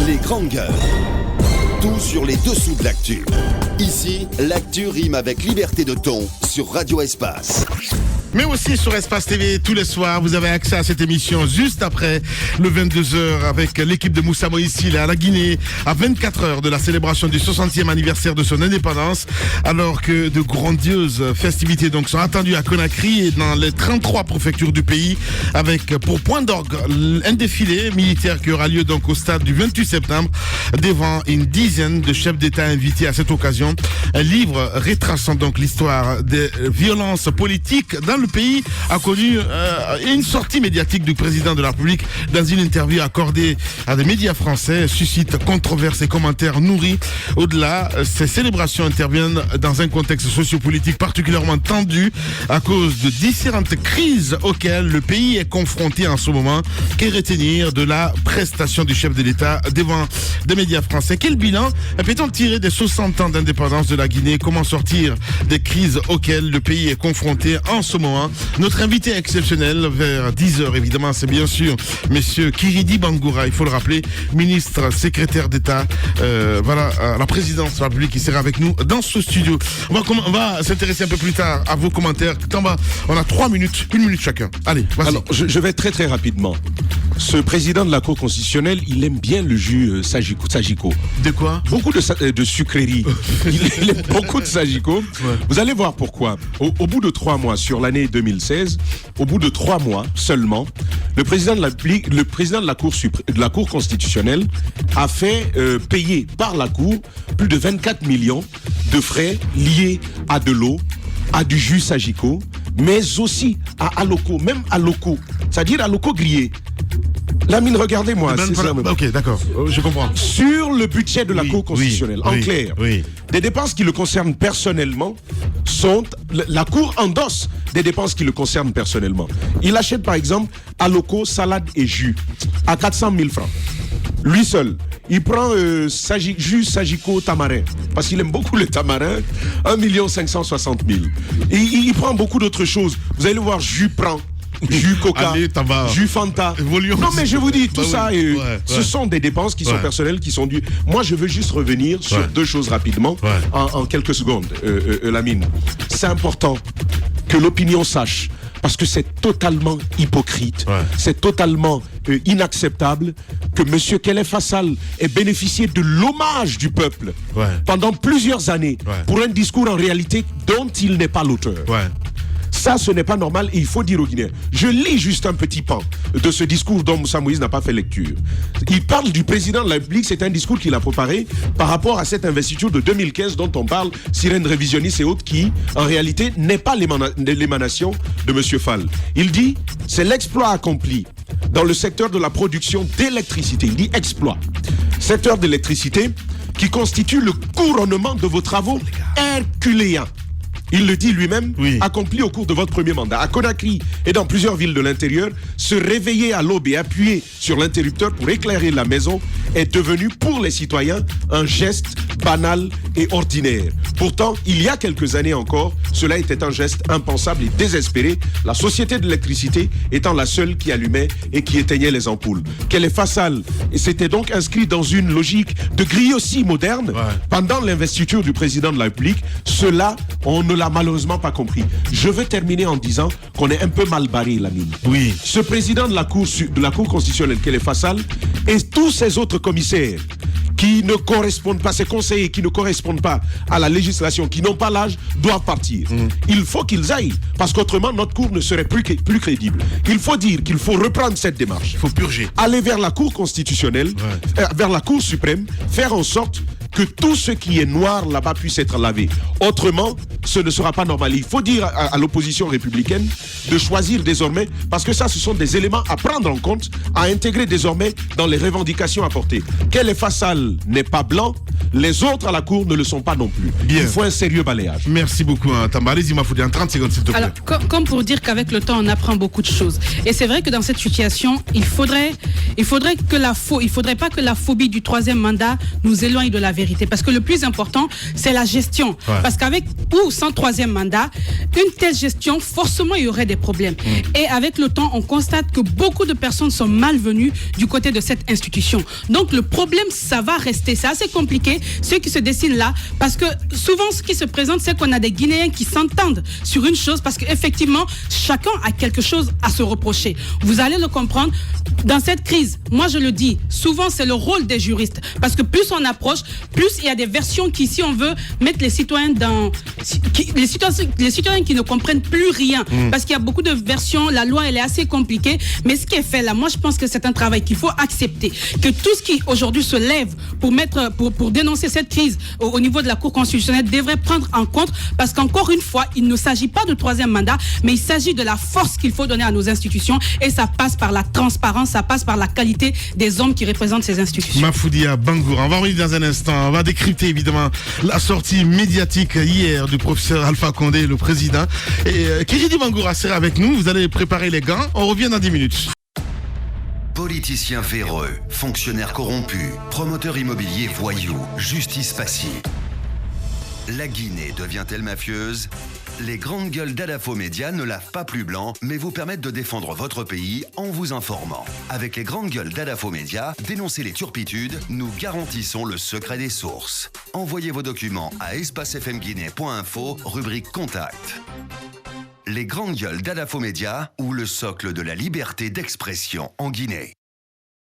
Les grandes gueules. Tout sur les dessous de l'actu. Ici, l'actu rime avec liberté de ton sur Radio Espace. Mais aussi sur Espace TV, tous les soirs, vous avez accès à cette émission juste après le 22h avec l'équipe de Moussa Moïse à la Guinée, à 24 heures de la célébration du 60e anniversaire de son indépendance, alors que de grandioses festivités donc sont attendues à Conakry et dans les 33 préfectures du pays, avec pour point d'orgue un défilé militaire qui aura lieu donc au stade du 28 septembre devant une dizaine de chefs d'État invités à cette occasion. Un livre retraçant donc l'histoire des violences politiques dans le pays a connu une sortie médiatique du président de la République dans une interview accordée à des médias français, suscite controverses et commentaires nourris. Au-delà, ces célébrations interviennent dans un contexte sociopolitique particulièrement tendu à cause de différentes crises auxquelles le pays est confronté en ce moment. Que retenir de la prestation du chef de l'État devant des médias français? Quel bilan peut-on tirer des 60 ans d'indépendance de la Guinée? Comment sortir des crises auxquelles le pays est confronté en ce moment? Notre invité exceptionnel vers 10h, évidemment, c'est bien sûr monsieur Kiridi Bangoura, il faut le rappeler, ministre secrétaire d'État à la présidence de la République, qui sera avec nous dans ce studio. On va s'intéresser un peu plus tard à vos commentaires. On a 3 minutes, 1 minute chacun. Allez, vas-y. Alors, je vais très très rapidement. Ce président de la Cour constitutionnelle, il aime bien le jus Sagiko. De quoi? Beaucoup de sucreries. il aime beaucoup de Sagiko. Ouais. Vous allez voir pourquoi. Au bout de 3 mois, sur l'année 2016, au bout de 3 mois seulement, le président de la Cour constitutionnelle a fait payer par la Cour plus de 24 millions de frais liés à de l'eau, à du jus Sagiko, mais aussi à Aloco, même Aloco, c'est-à-dire Aloco grillé. Lamine, regardez-moi. Ok, d'accord, je comprends. Sur le budget de la Cour constitutionnelle, en clair, des dépenses qui le concernent personnellement la Cour endosse des dépenses qui le concernent personnellement. Il achète par exemple Aloco, salade et jus à 400 000 francs. Lui seul. Il prend jus Sagiko tamarin, parce qu'il aime beaucoup le tamarin, 1 560 000. Et il prend beaucoup d'autres choses. Vous allez le voir, jus Coca, jus Fanta. Non mais je vous dis, tout ça, ce sont des dépenses qui sont personnelles, qui sont dues. Moi je veux juste revenir sur 2 choses rapidement, en quelques secondes, Lamine. C'est important que l'opinion sache, parce que c'est totalement hypocrite, c'est totalement inacceptable que M. Khelaifa Sall ait bénéficié de l'hommage du peuple pendant plusieurs années pour un discours en réalité dont il n'est pas l'auteur. Ça, ce n'est pas normal et il faut dire aux Guinéens. Je lis juste un petit pan de ce discours dont Moussa Moïse n'a pas fait lecture. Il parle du président de la République, c'est un discours qu'il a préparé par rapport à cette investiture de 2015 dont on parle, sirène révisionniste et autres, qui, en réalité, n'est pas l'émanation de M. Fall. Il dit, c'est l'exploit accompli dans le secteur de la production d'électricité. Il dit exploit. Secteur d'électricité qui constitue le couronnement de vos travaux herculéens. Il le dit lui-même, accompli au cours de votre premier mandat. À Conakry et dans plusieurs villes de l'intérieur, se réveiller à l'aube et appuyer sur l'interrupteur pour éclairer la maison est devenu pour les citoyens un geste banal et ordinaire. Pourtant, il y a quelques années encore, cela était un geste impensable et désespéré, la société de l'électricité étant la seule qui allumait et qui éteignait les ampoules. Khelaifa Sall s'était donc inscrit dans une logique de grille aussi moderne pendant l'investiture du président de la République. Cela, on ne l'a malheureusement pas compris. Je veux terminer en disant qu'on est un peu mal barré, Lamine. Ce président de la Cour constitutionnelle, Khelaifa Sall, et tous ces autres commissaires qui ne correspondent pas, ces conseillers qui ne correspondent pas à la législation, qui n'ont pas l'âge, doivent partir. Il faut qu'ils aillent, parce qu'autrement notre cour ne serait plus crédible. Il faut dire qu'il faut reprendre cette démarche. Il faut purger. Aller vers la Cour constitutionnelle, vers la Cour suprême, faire en sorte que tout ce qui est noir là-bas puisse être lavé. Autrement, ce ne sera pas normal. Il faut dire à l'opposition républicaine de choisir désormais, parce que ça, ce sont des éléments à prendre en compte, à intégrer désormais dans les revendications apportées. Khelaifa Sall n'est pas blanc, les autres à la Cour ne le sont pas non plus. Bien. Il faut un sérieux balayage. Merci beaucoup, Tamba. Il m'a fallu en 30 secondes, s'il te plaît. Alors, comme pour dire qu'avec le temps, on apprend beaucoup de choses. Et c'est vrai que dans cette situation, il faudrait pas que la phobie du 3e mandat nous éloigne de la vérité. vérité. Parce que le plus important, c'est la gestion. Ouais. Parce qu'avec ou sans troisième mandat, une telle gestion, forcément, il y aurait des problèmes. Et avec le temps, on constate que beaucoup de personnes sont malvenues du côté de cette institution. Donc, le problème, ça va rester. C'est assez compliqué, ce qui se dessine là, parce que souvent, ce qui se présente, c'est qu'on a des Guinéens qui s'entendent sur une chose, parce qu'effectivement, chacun a quelque chose à se reprocher. Vous allez le comprendre. Dans cette crise, moi je le dis, souvent c'est le rôle des juristes. Parce que plus on approche, plus il y a des versions qui, si on veut, mettre les citoyens dans... Les citoyens qui ne comprennent plus rien. Parce qu'il y a beaucoup de versions, la loi elle est assez compliquée. Mais ce qui est fait là, moi je pense que c'est un travail qu'il faut accepter. Que tout ce qui aujourd'hui se lève pour dénoncer cette crise au niveau de la Cour constitutionnelle devrait prendre en compte. Parce qu'encore une fois, il ne s'agit pas de troisième mandat, mais il s'agit de la force qu'il faut donner à nos institutions. Et ça passe par la transparence, ça passe par la qualité des hommes qui représentent ces institutions. Mafoudia Bangoura, on va revenir dans un instant. On va décrypter évidemment la sortie médiatique hier du professeur Alpha Condé, le président. Et Kiridi Bangoura sera avec nous. Vous allez préparer les gants. On revient dans 10 minutes. Politiciens véreux, fonctionnaires corrompus, promoteurs immobiliers voyous, justice passive. La Guinée devient-elle mafieuse ? Les grandes gueules d'Adafo Média ne lavent pas plus blanc, mais vous permettent de défendre votre pays en vous informant. Avec les grandes gueules d'Adafo Média, dénoncez les turpitudes, nous garantissons le secret des sources. Envoyez vos documents à espacefmguinée.info, rubrique Contact. Les grandes gueules d'Adafo Média ou le socle de la liberté d'expression en Guinée.